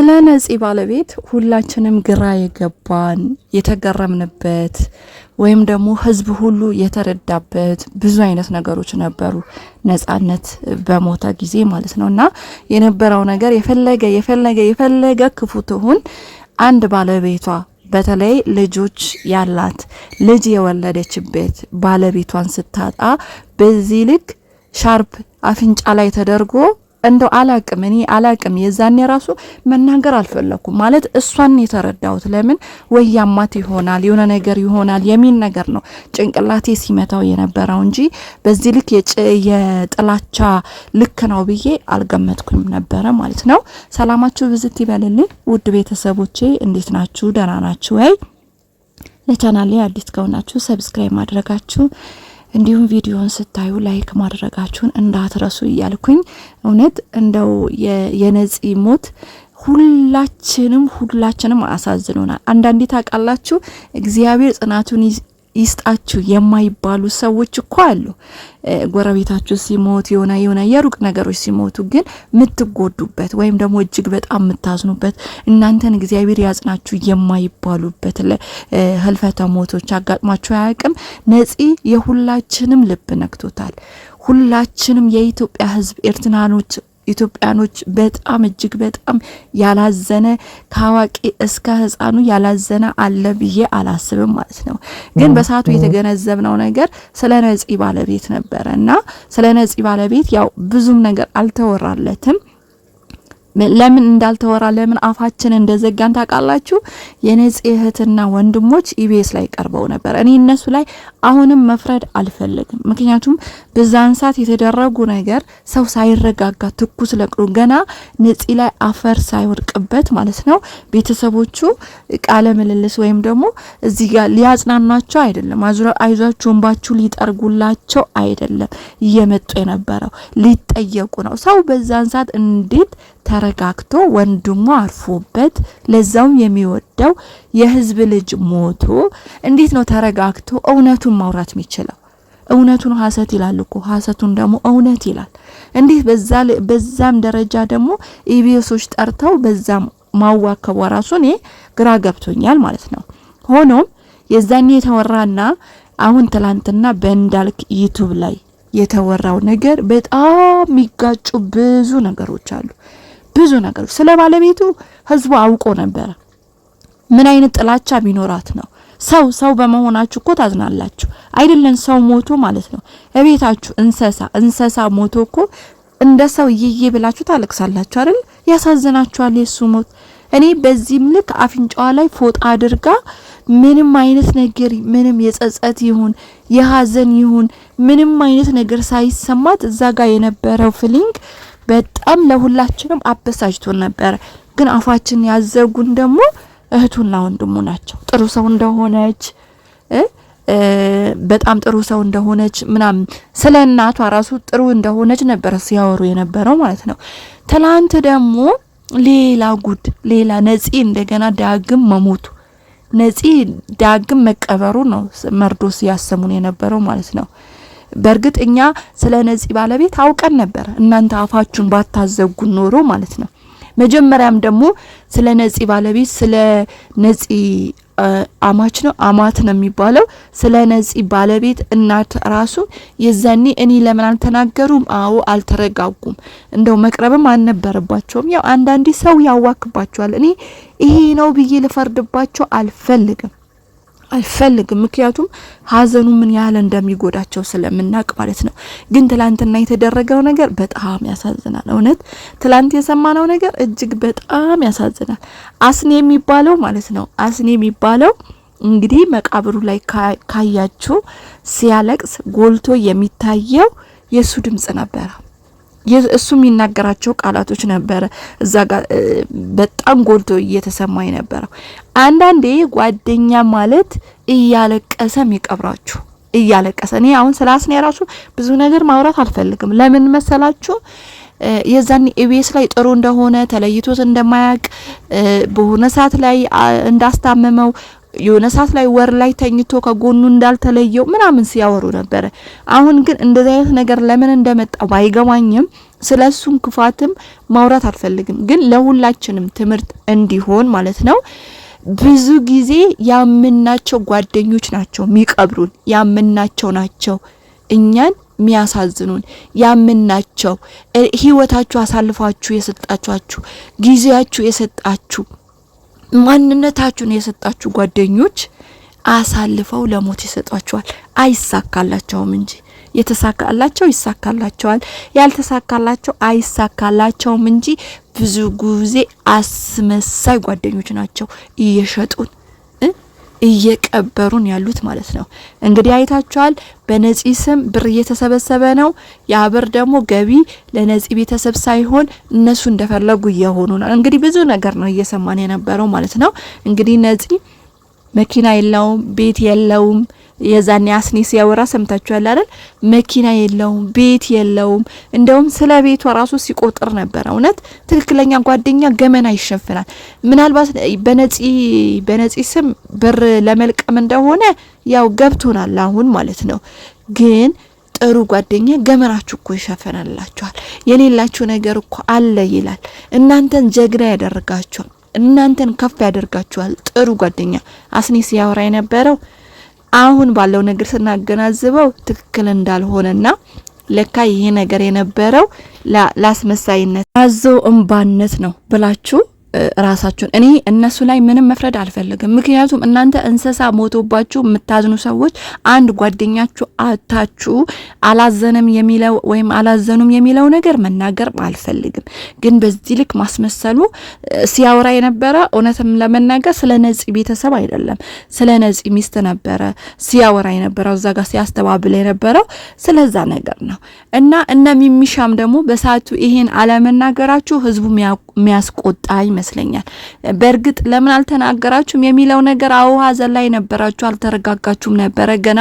ስለ ነፂ ባለቤት ሁላችንም ግራ የገባን የተገረምንበት ወይም ደግሞ ህዝብ ሁሉ የተረዳበት ብዙ አይነት ነገሮች ነበሩ። ነጻነት በሞተ ጊዜ ማለት ነውና የነበረው ነገር የፈለገ ክፉ ትሁን አንድ ባለቤቷ በተለይ ልጆች ያላት ልጅ የወለደችበት ባለቤቷን ስታጣ በዚህ ልክ ሻርፕ አፍንጫ ላይ ተደርጎ እንደው አላቅም የዛኔ ራሱ መናገር አልፈለኩም ማለት እሷን የተረዳሁት ለምን ወያማት ይሆናል የሆነ ነገር ይሆናል የሚል ነገር ነው ጭንቅላቴ ሲመታው የነበረው እንጂ በዚህ ልክ የጥላቻ ልክ ነው ብዬ አልገመትኩም ነበር ማለት ነው። ሰላማችሁ ብዝት ይበልልኝ ውድ ቤተሰቦቼ፣ እንዴት ናችሁ? ደህና ናችሁ ወይ? ለቻናሌ አዲስ ከሆናችሁ ሰብስክራይብ ማድረጋችሁ እንዲሁም ቪዲዮን ስታዩ ላይክ ማድረጋችሁን እንዳትረሱ እያልኩኝ እውነት እንደው የነፂ ሞት ሁላችንም አሳዝኖናል። አንዳንዴ ታውቃላችሁ እግዚአብሔር ጽናቱን ይስጣችሁ የማይባሉ ሰዎች እኮ አሉ። ጎረቤታችሁ ሲሞት የሆነ የሩቅ ነገሮች ሲሞቱ ግን ምትጎዱበት ወይም ደግሞ እጅግ በጣም ምታዝኑበት እናንተን እግዚአብሔር ያጽናችሁ የማይባሉበት ህልፈተ ሞቶች አጋጥማችሁ አያውቅም? ነፂ የሁላችንም ልብ ነክቶታል። ሁላችንም የኢትዮጵያ ህዝብ ኢትዮጵያኖች በጣም እጅግ በጣም ያላዘነ ከአዋቂ እስከ ህፃኑ ያላዘነ አለ ብዬ አላስብም ማለት ነው። ግን በሰዓቱ የተገነዘብነው ነገር ስለ ነፂ ባለቤት ነበርና ስለ ነፂ ባለቤት ያው ብዙም ነገር አልተወራለትም። ለምን እንዳልተወራ ለምን አፋችን እንደዘጋን ታውቃላችሁ? የነፂ እህትና ወንድሞች ኢቢኤስ ላይ ቀርበው ነበር። እኔ እነሱ ላይ አሁንም መፍረድ አልፈልግም። ምክንያቱም በዛን ሰዓት የተደረጉ ነገር ሰው ሳይረጋጋ ትኩስ ለቅሎ ገና ነፂ ላይ አፈር ሳይወድቅበት ማለት ነው ቤተሰቦቹ ቃለ ምልልስ ወይም ደግሞ እዚህ ጋር ሊያጽናናቸው አይደለም፣ አይዟችሁ እንባችሁ ሊጠርጉላቸው አይደለም እየመጡ የነበረው ሊጠየቁ ነው። ሰው በዛን ሰዓት እንዴት ተረጋግቶ ወንድሙ አርፎበት ለዛው የሚወደው የህዝብ ልጅ ሞቶ እንዴት ነው ተረጋግቶ እውነቱን ማውራት የሚችለው? እውነቱን ሐሰት ይላል እኮ ሐሰቱን ደግሞ እውነት ይላል። እንዴት በዛም ደረጃ ደግሞ ኢቢኤሶች ጠርተው በዛም ማዋከብ ራሱ እኔ ግራ ገብቶኛል ማለት ነው። ሆኖም የዛኔ የተወራና አሁን ትላንትና በእንዳልክ ዩቲዩብ ላይ የተወራው ነገር በጣም የሚጋጩ ብዙ ነገሮች አሉ። ብዙ ነገሮች ስለ ባለቤቱ ህዝቡ አውቆ ነበር ምን አይነት ጥላቻ ቢኖራት ነው። ሰው በመሆናችሁ እኮ ታዝናላችሁ አይደለም? ሰው ሞቶ ማለት ነው እቤታችሁ እንሰሳ ሞቶ እኮ እንደ ሰው ይዬ ብላችሁ ታለቅሳላችሁ አይደል? ያሳዝናችኋል የሱ ሞት። እኔ በዚህም ልክ አፍንጫዋ ላይ ፎጣ አድርጋ ምንም አይነት ነገር ምንም የጸጸት ይሁን የሀዘን ይሁን ምንም አይነት ነገር ሳይሰማት እዛ ጋር የነበረው ፊሊንግ በጣም ለሁላችንም አበሳጭቶን ነበር። ግን አፋችን ያዘጉን ደግሞ እህቱና ወንድሙ ናቸው። ጥሩ ሰው እንደሆነች በጣም ጥሩ ሰው እንደሆነች ምናምን ስለ እናቷ ራሱ ጥሩ እንደሆነች ነበር ሲያወሩ የነበረው ማለት ነው። ትላንት ደግሞ ሌላ ነፂ እንደገና ዳግም መሞቱ ነፂ ዳግም መቀበሩ ነው መርዶ ሲያሰሙን የነበረው ማለት ነው። በርግጥ እኛ ስለ ነፂ ባለቤት አውቀን ነበር እናንተ አፋችሁን ባታዘጉ ኖሮ ማለት ነው። መጀመሪያም ደግሞ ስለ ነፂ ባለቤት ስለ ነፂ አማት ነው የሚባለው ስለ ነፂ ባለቤት እናት ራሱ የዛኔ እኔ ለምን አልተናገሩም? አዎ አልተረጋጉም። እንደው መቅረብም አልነበረባቸውም። ያው አንዳንዴ ሰው ያዋክባቸዋል። እኔ ይሄ ነው ብዬ ልፈርድባቸው አልፈልግም። ምክንያቱም ሀዘኑ ምን ያህል እንደሚጎዳቸው ስለምናቅ ማለት ነው። ግን ትላንትና የተደረገው ነገር በጣም ያሳዝናል። እውነት ትላንት የሰማነው ነገር እጅግ በጣም ያሳዝናል። አስኔ የሚባለው ማለት ነው አስኔ የሚባለው እንግዲህ መቃብሩ ላይ ካያችሁ ሲያለቅስ ጎልቶ የሚታየው የሱ ድምጽ ነበር። እሱ የሚናገራቸው ቃላቶች ነበር እዛ ጋር በጣም ጎልቶ እየተሰማኝ ነበር። አንዳንዴ ጓደኛ ማለት እያለቀሰም ይቀብራችሁ እያለቀሰ እኔ አሁን ስላስኔ ራሱ ብዙ ነገር ማውራት አልፈልግም። ለምን መሰላችሁ? የዛኔ ኢቢኤስ ላይ ጥሩ እንደሆነ ተለይቶት እንደማያቅ በሆነ ሰዓት ላይ እንዳስታመመው የሆነ ሰዓት ላይ ወር ላይ ተኝቶ ከጎኑ እንዳልተለየው ምናምን ሲያወሩ ነበር። አሁን ግን እንደዚህ አይነት ነገር ለምን እንደመጣ ባይገባኝም ስለሱም ክፋትም ማውራት አልፈልግም፣ ግን ለሁላችንም ትምህርት እንዲሆን ማለት ነው። ብዙ ጊዜ ያምናቸው ጓደኞች ናቸው የሚቀብሩን፣ ያምናቸው ናቸው እኛን ሚያሳዝኑን፣ ያምናቸው ህይወታችሁ አሳልፋችሁ የሰጣችሁ ጊዜያችሁ የሰጣችሁ ማንነታችሁን የሰጣችሁ ጓደኞች አሳልፈው ለሞት ይሰጧቸዋል። አይሳካላቸውም እንጂ የተሳካላቸው ይሳካላቸዋል፣ ያልተሳካላቸው አይሳካላቸውም እንጂ ብዙ ጊዜ አስመሳይ ጓደኞች ናቸው እየሸጡን እየቀበሩን ያሉት ማለት ነው። እንግዲህ አይታችኋል። በነፂ ስም ብር እየተሰበሰበ ነው። ያ ብር ደግሞ ገቢ ለነፂ ቤተሰብ ሳይሆን እነሱ እንደፈለጉ እየሆኑ ነው። እንግዲህ ብዙ ነገር ነው እየሰማን የነበረው ማለት ነው። እንግዲህ ነፂ መኪና የለውም፣ ቤት የለውም። የዛኔ አስኒ ሲያወራ ሰምታችኋል አይደል? መኪና የለውም፣ ቤት የለውም። እንደውም ስለ ቤቷ ራሱ ሲቆጥር ነበር። እውነት ትክክለኛ ጓደኛ ገመና ይሸፍናል። ምናልባት በነፂ ስም ብር ለመልቀም እንደሆነ ያው ገብቶናል አሁን ማለት ነው። ግን ጥሩ ጓደኛ ገመናችሁ እኮ ይሸፍናላችኋል። የሌላችሁ ነገር እኮ አለ ይላል። እናንተን ጀግና ያደርጋችኋል፣ እናንተን ከፍ ያደርጋችኋል። ጥሩ ጓደኛ አስኒ ሲያወራ የነበረው አሁን ባለው ነገር ስናገናዝበው ትክክል እንዳልሆነና ለካ ይሄ ነገር የነበረው ላስመሳይነት አዞ እንባነት ነው ብላችሁ ራሳችሁን እኔ እነሱ ላይ ምንም መፍረድ አልፈልግም። ምክንያቱም እናንተ እንሰሳ ሞቶባችሁ የምታዝኑ ሰዎች አንድ ጓደኛችሁ አታችሁ አላዘነም የሚለው ወይም አላዘኑም የሚለው ነገር መናገር አልፈልግም። ግን በዚህ ልክ ማስመሰሉ ሲያወራ የነበረ እውነትም ለመናገር ስለ ነፂ ቤተሰብ አይደለም፣ ስለ ነፂ ሚስት ነበረ ሲያወራ የነበረው፣ እዛ ጋር ሲያስተባብል የነበረው ስለዛ ነገር ነው። እና እነ ሚሚሻም ደግሞ በሰዓቱ ይሄን አለመናገራችሁ ህዝቡ የሚያስቆጣ ይመስለኛል። በእርግጥ ለምን አልተናገራችሁም የሚለው ነገር አውሃ ዘላይ ነበራችሁ፣ አልተረጋጋችሁም ነበረ፣ ገና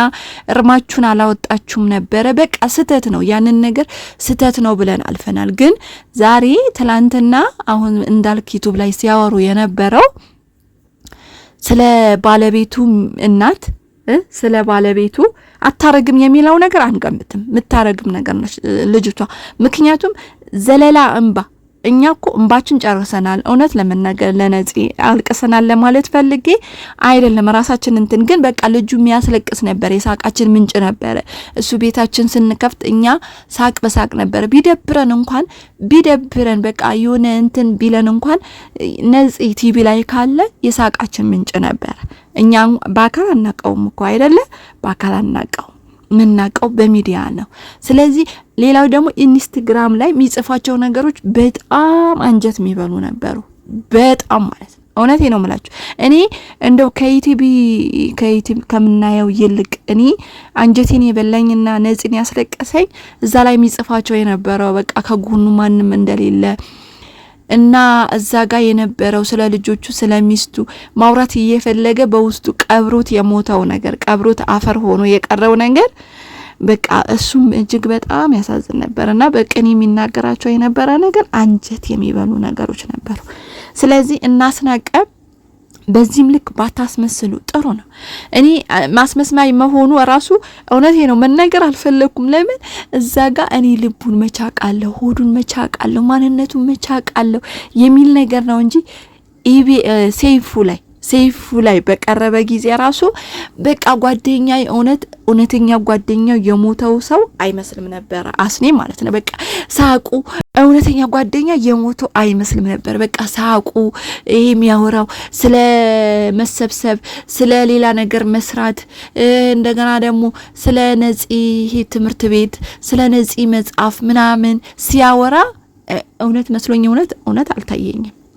እርማችሁን አላወጣችሁም ነበረ። በቃ ስተት ነው፣ ያንን ነገር ስተት ነው ብለን አልፈናል። ግን ዛሬ ትላንትና አሁን እንዳልክ ዩቲዩብ ላይ ሲያወሩ የነበረው ስለ ባለቤቱ እናት ስለ ባለቤቱ አታረግም የሚለው ነገር አንገምትም። ምታረግም ነገር ነች ልጅቷ። ምክንያቱም ዘለላ እንባ እኛ እኮ እንባችን ጨርሰናል። እውነት ለመናገር ለነፂ አልቀሰናል ለማለት ፈልጌ አይደለም። ራሳችን እንትን ግን በቃ ልጁ የሚያስለቅስ ነበር፣ የሳቃችን ምንጭ ነበር። እሱ ቤታችን ስንከፍት እኛ ሳቅ በሳቅ ነበር። ቢደብረን በቃ የሆነ እንትን ቢለን እንኳን ነፂ ቲቪ ላይ ካለ የሳቃችን ምንጭ ነበር። እኛ በአካል አናቀውም እኮ አይደለ? በአካል አናቀው ምናቀው በሚዲያ ነው። ስለዚህ ሌላው ደግሞ ኢንስታግራም ላይ የሚጽፋቸው ነገሮች በጣም አንጀት የሚበሉ ነበሩ። በጣም ማለት ነው። እውነቴ ነው የምላችሁ። እኔ እንደው ከዩቲዩብ ከምናየው ይልቅ እኔ አንጀቴን የበላኝና ነፂን ያስለቀሰኝ እዛ ላይ የሚጽፋቸው የነበረው በቃ ከጎኑ ማንም እንደሌለ እና እዛ ጋር የነበረው ስለ ልጆቹ ስለ ሚስቱ ማውራት እየፈለገ በውስጡ ቀብሮት የሞተው ነገር ቀብሮት አፈር ሆኖ የቀረው ነገር በቃ እሱም እጅግ በጣም ያሳዝን ነበርና በቀን የሚናገራቸው የነበረ ነገር አንጀት የሚበሉ ነገሮች ነበሩ። ስለዚህ እናስናቀ በዚህም ልክ ባታስመስሉ ጥሩ ነው። እኔ ማስመስማይ መሆኑ ራሱ እውነቴ ነው መናገር አልፈለኩም። ለምን እዛ ጋር እኔ ልቡን መቻቃለሁ፣ ሆዱን መቻቃለሁ፣ ማንነቱን መቻቃለሁ የሚል ነገር ነው እንጂ ሰይፉ ላይ በቀረበ ጊዜ ራሱ በቃ ጓደኛ እውነተኛ ጓደኛው የሞተው ሰው አይመስልም ነበር። አስኔ ማለት ነው። በቃ ሳቁ እውነተኛ ጓደኛ የሞተው አይመስልም ነበር። በቃ ሳቁ ይሄ የሚያወራው ስለ መሰብሰብ፣ ስለ ሌላ ነገር መስራት፣ እንደገና ደግሞ ስለ ነፂ ይሄ ትምህርት ቤት፣ ስለ ነፂ መጽሐፍ ምናምን ሲያወራ እውነት መስሎኝ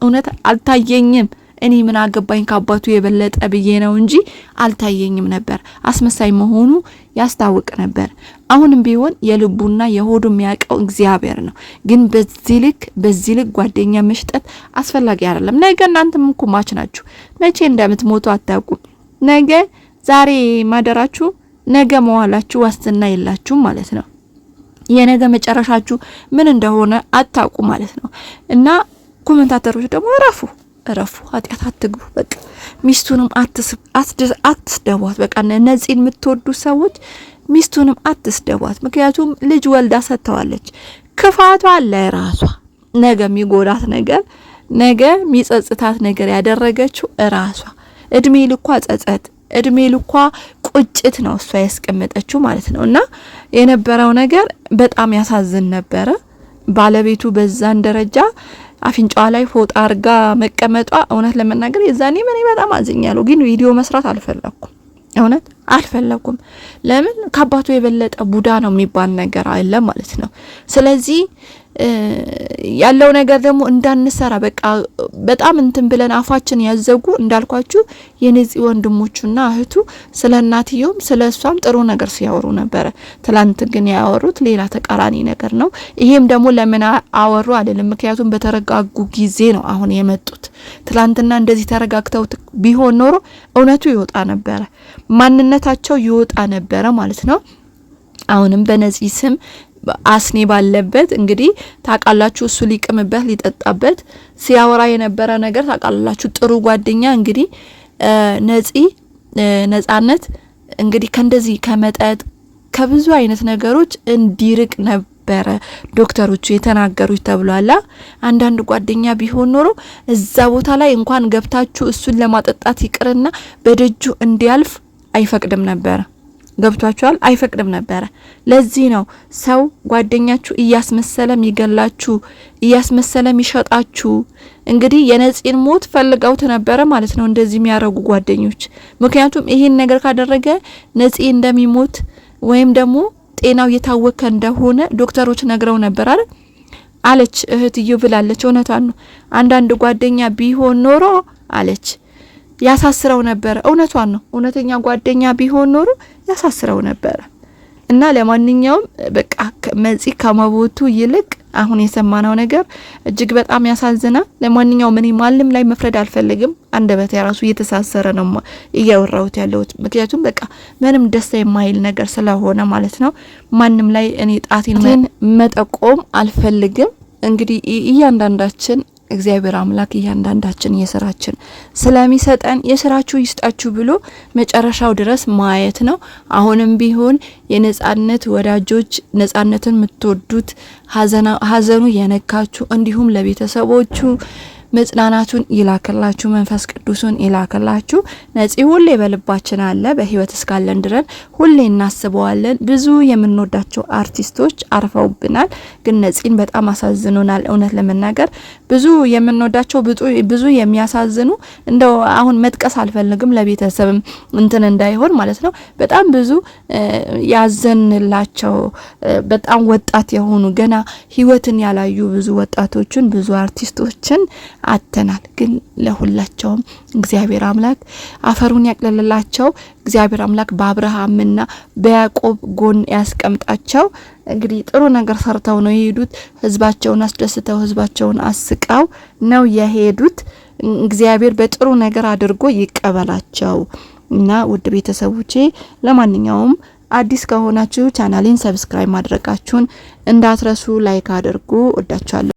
እውነት አልታየኝም። እኔ ምን አገባኝ ከአባቱ የበለጠ ብዬ ነው እንጂ አልታየኝም ነበር። አስመሳይ መሆኑ ያስታውቅ ነበር። አሁንም ቢሆን የልቡና የሆዱ የሚያውቀው እግዚአብሔር ነው። ግን በዚህ ልክ ጓደኛ መስጠት አስፈላጊ አይደለም። ነገ እናንተም እኮ ማች ናችሁ። መቼ እንደምትሞቱ አታውቁም። ነገ ዛሬ ማደራችሁ ነገ መዋላችሁ ዋስትና የላችሁም ማለት ነው። የነገ መጨረሻችሁ ምን እንደሆነ አታውቁ ማለት ነው። እና ኮሜንታተሮች ደግሞ እረፉ፣ ኃጢአት አትግቡ። በቃ ሚስቱንም አትስደቧት። በቃ ነፂን የምትወዱ ሰዎች ሚስቱንም አትስደቧት። ምክንያቱም ልጅ ወልዳ ሰጥተዋለች። ክፋቷ ለራሷ ነገ የሚጎዳት ነገር ነገ የሚጸጽታት ነገር ያደረገችው ራሷ እድሜ ልኳ ጸጸት እድሜ ልኳ ቁጭት ነው እሷ ያስቀመጠችው ማለት ነው። እና የነበረው ነገር በጣም ያሳዝን ነበረ። ባለቤቱ በዛን ደረጃ አፍንጫዋ ላይ ፎጣ አርጋ መቀመጧ እውነት ለመናገር የዛኔ ምን በጣም አዝኛለሁ። ግን ቪዲዮ መስራት አልፈለኩም፣ እውነት አልፈለኩም። ለምን ከአባቱ የበለጠ ቡዳ ነው የሚባል ነገር አለ ማለት ነው። ስለዚህ ያለው ነገር ደግሞ እንዳንሰራ በቃ በጣም እንትን ብለን አፋችን ያዘጉ እንዳልኳችሁ የነፂ ወንድሞቹና እህቱ ስለ እናትየውም ስለ እሷም ጥሩ ነገር ሲያወሩ ነበረ። ትላንት ግን ያወሩት ሌላ ተቃራኒ ነገር ነው። ይሄም ደግሞ ለምን አወሩ አይደለም፣ ምክንያቱም በተረጋጉ ጊዜ ነው አሁን የመጡት። ትላንትና እንደዚህ ተረጋግተው ቢሆን ኖሮ እውነቱ ይወጣ ነበረ፣ ማንነታቸው ይወጣ ነበረ ማለት ነው። አሁንም በነፂ ስም አስኔ ባለበት እንግዲህ ታቃላችሁ እሱ ሊቅምበት ሊጠጣበት ሲያወራ የነበረ ነገር ታቃላችሁ። ጥሩ ጓደኛ እንግዲህ ነጻነት እንግዲህ ከእንደዚህ ከመጠጥ ከብዙ አይነት ነገሮች እንዲርቅ ነበረ ዶክተሮቹ የተናገሩት ተብሏላ። አንዳንድ ጓደኛ ቢሆን ኖሮ እዛ ቦታ ላይ እንኳን ገብታችሁ እሱን ለማጠጣት ይቅርና በደጁ እንዲያልፍ አይፈቅድም ነበረ። ገብቷችኋል? አይፈቅድም ነበረ። ለዚህ ነው ሰው ጓደኛችሁ እያስመሰለም ይገላችሁ እያስመሰለም ይሸጣችሁ። እንግዲህ የነፂን ሞት ፈልገውት ነበረ ማለት ነው እንደዚህ የሚያረጉ ጓደኞች። ምክንያቱም ይሄን ነገር ካደረገ ነፂ እንደሚሞት ወይም ደግሞ ጤናው የታወከ እንደሆነ ዶክተሮች ነግረው ነበር አይደል አለች እህትዮ ብላለች። እውነቷን ነው። አንዳንድ ጓደኛ ቢሆን ኖሮ አለች ያሳስረው ነበር። እውነቷን ነው። እውነተኛ ጓደኛ ቢሆን ኖሮ ያሳስረው ነበር። እና ለማንኛውም በቃ ነፂ ከመቦቱ ይልቅ አሁን የሰማነው ነገር እጅግ በጣም ያሳዝናል። ለማንኛውም እኔ ማንም ላይ መፍረድ አልፈልግም። አንደበት ያራሱ እየተሳሰረ ነው እያወራሁት ያለሁት፣ ምክንያቱም በቃ ምንም ደስ የማይል ነገር ስለሆነ ማለት ነው። ማንም ላይ እኔ ጣቴን መጠቆም አልፈልግም። እንግዲህ እያንዳንዳችን እግዚአብሔር አምላክ እያንዳንዳችን የስራችን ስለሚሰጠን የስራችሁ ይስጣችሁ ብሎ መጨረሻው ድረስ ማየት ነው። አሁንም ቢሆን የነጻነት ወዳጆች ነጻነትን የምትወዱት ሀዘኑ የነካችሁ እንዲሁም ለቤተሰቦቹ መጽናናቱን ይላከላችሁ፣ መንፈስ ቅዱስን ይላከላችሁ። ነፂ ሁሌ በልባችን አለ። በህይወት እስካለን ድረስ ሁሌ እናስበዋለን። ብዙ የምንወዳቸው አርቲስቶች አርፈውብናል፣ ግን ነፂን በጣም አሳዝኖናል። እውነት ለመናገር ብዙ የምንወዳቸው ብዙ የሚያሳዝኑ እንደው አሁን መጥቀስ አልፈልግም ለቤተሰብም እንትን እንዳይሆን ማለት ነው። በጣም ብዙ ያዘንላቸው በጣም ወጣት የሆኑ ገና ህይወትን ያላዩ ብዙ ወጣቶችን ብዙ አርቲስቶችን አተናል። ግን ለሁላቸውም እግዚአብሔር አምላክ አፈሩን ያቅልልላቸው። እግዚአብሔር አምላክ በአብርሃምና በያዕቆብ ጎን ያስቀምጣቸው። እንግዲህ ጥሩ ነገር ሰርተው ነው የሄዱት። ህዝባቸውን አስደስተው ህዝባቸውን አስቀው ነው የሄዱት። እግዚአብሔር በጥሩ ነገር አድርጎ ይቀበላቸው እና ውድ ቤተሰቦቼ ለማንኛውም አዲስ ከሆናችሁ ቻናሌን ሰብስክራይብ ማድረጋችሁን እንዳትረሱ፣ ላይክ አድርጉ። ወዳችኋለሁ።